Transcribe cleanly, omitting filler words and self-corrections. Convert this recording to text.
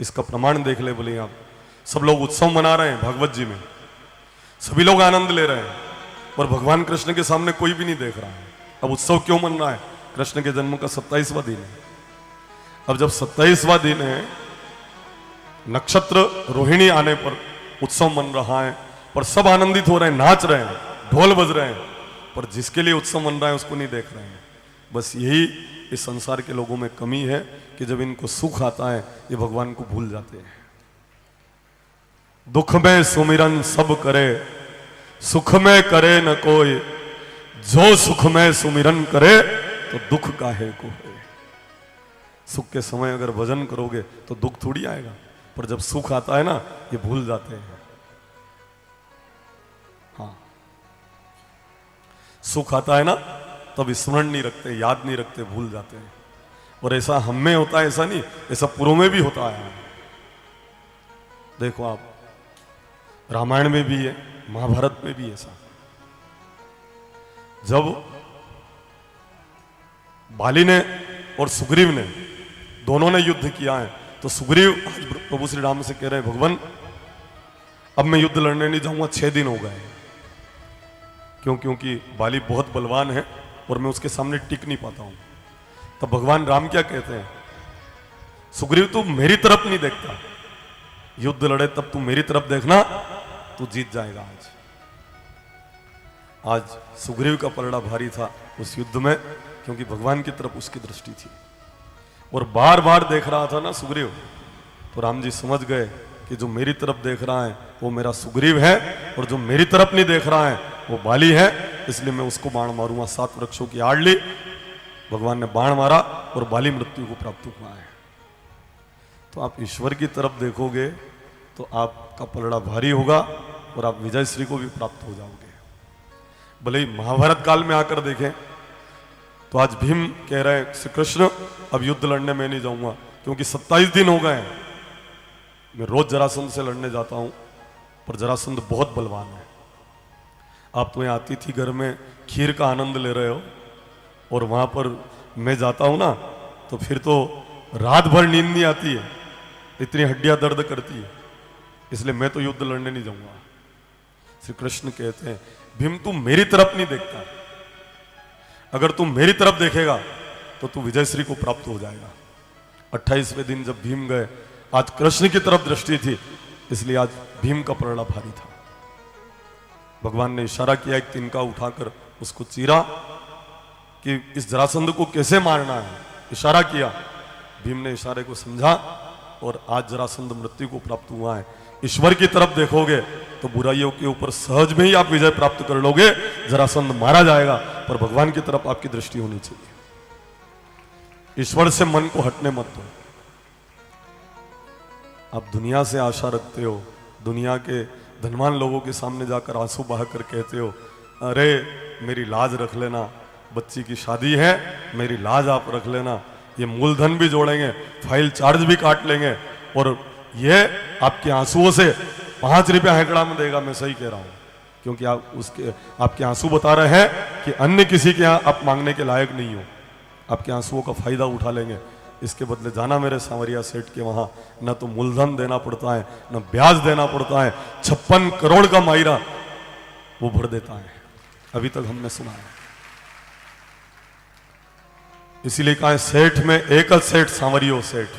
इसका प्रमाण देख ले बोले आप, सब लोग उत्सव मना रहे हैं भागवत जी में, सभी लोग आनंद ले रहे हैं, और भगवान कृष्ण के सामने कोई भी नहीं देख रहा है। अब उत्सव क्यों मन रहा है? कृष्ण के जन्म का 27वां दिन है। अब जब 27वां दिन है, नक्षत्र रोहिणी आने पर उत्सव मन रहा है, पर सब आनंदित हो रहे हैं, नाच रहे हैं, ढोल बज रहे हैं, पर जिसके लिए उत्सव मन रहा है उसको नहीं देख रहे हैं। बस यही इस संसार के लोगों में कमी है कि जब इनको सुख आता है ये भगवान को भूल जाते हैं। दुख में सुमिरन सब करे, सुख में करे न कोई, जो सुख में सुमिरन करे तो दुख काहे को है। सुख के समय अगर भजन करोगे तो दुख थोड़ी आएगा, पर जब सुख आता है ना ये भूल जाते हैं। हाँ, सुख आता है ना तब स्मरण नहीं रखते, याद नहीं रखते, भूल जाते हैं। और ऐसा हम में होता है, ऐसा नहीं, ऐसा पुरों में भी होता है। देखो आप, रामायण में भी है, महाभारत में भी ऐसा। जब बाली ने और सुग्रीव ने दोनों ने युद्ध किया है, तो सुग्रीव आज प्रभु श्री राम से कह रहे हैं, भगवान अब मैं युद्ध लड़ने नहीं जाऊंगा, 6 दिन हो गए। क्योंकि बाली बहुत बलवान है और मैं उसके सामने टिक नहीं पाता हूं। तब भगवान राम क्या कहते हैं, सुग्रीव तू मेरी तरफ नहीं देखता, युद्ध लड़े तब तू मेरी तरफ देखना, तू जीत जाएगा। आज सुग्रीव का पलड़ा भारी था उस युद्ध में, क्योंकि भगवान की तरफ उसकी दृष्टि थी और बार बार देख रहा था ना सुग्रीव। तो राम जी समझ गए कि जो मेरी तरफ देख रहा है वो मेरा सुग्रीव है, और जो मेरी तरफ नहीं देख रहा है वो बाली है, इसलिए मैं उसको बाण मारूंगा। 7 वृक्षों की आड़ ली, भगवान ने बाण मारा और बाली मृत्यु को प्राप्त हुआ है। तो आप ईश्वर की तरफ देखोगे तो आपका पलड़ा भारी होगा और आप विजय श्री को भी प्राप्त हो जाओगे। भले ही महाभारत काल में आकर देखें तो आज भीम कह रहे हैं, श्री कृष्ण अब युद्ध लड़ने में नहीं जाऊंगा, क्योंकि 27 दिन हो गए हैं, मैं रोज जरासंध से लड़ने जाता हूं, पर जरासंध बहुत बलवान है। आप तो यहाँ अतिथि घर में खीर का आनंद ले रहे हो, और वहां पर मैं जाता हूं ना तो फिर तो रात भर नींद नहीं आती है, इतनी हड्डियां दर्द करती है, इसलिए मैं तो युद्ध लड़ने नहीं जाऊंगा। श्री कृष्ण कहते हैं, भीम तू मेरी तरफ नहीं देखता, अगर तू मेरी तरफ देखेगा तो तू विजय श्री को प्राप्त हो जाएगा। 28वें दिन जब भीम गए, आज कृष्ण की तरफ दृष्टि थी, इसलिए आज भीम का पलड़ा भारी था। भगवान ने इशारा किया, एक तिनका उठाकर उसको चीरा कि इस जरासंध को कैसे मारना है, इशारा किया। भीम ने इशारे को समझा और आज जरासंध मृत्यु को प्राप्त हुआ है। ईश्वर की तरफ देखोगे तो बुराइयों के ऊपर सहज में ही आप विजय प्राप्त कर लोगे, जरासंध मारा जाएगा, पर भगवान की तरफ आपकी दृष्टि होनी चाहिए। ईश्वर से मन को हटने मत दो। आप दुनिया से आशा रखते हो, दुनिया के धनवान लोगों के सामने जाकर आंसू बहाकर कहते हो, अरे मेरी लाज रख लेना, बच्ची की शादी है, मेरी लाज आप रख लेना, ये मूलधन भी जोड़ेंगे, फाइल चार्ज भी काट लेंगे, और ये आपके आंसुओं से 5 रुपया हैकड़ा में देगा। मैं सही कह रहा हूं, क्योंकि आपके आंसू बता रहे हैं कि अन्य किसी के यहाँ आप मांगने के लायक नहीं हो, आपके आंसुओं का फायदा उठा लेंगे। इसके बदले जाना मेरे सांवरिया सेठ के वहां, न तो मूलधन देना पड़ता है, न ब्याज देना पड़ता है, 56 करोड़ का मायरा वो भर देता है, अभी तक हमने सुना है। इसीलिए कहा है, सेठ में एक सेठ सांवरियो सेठ।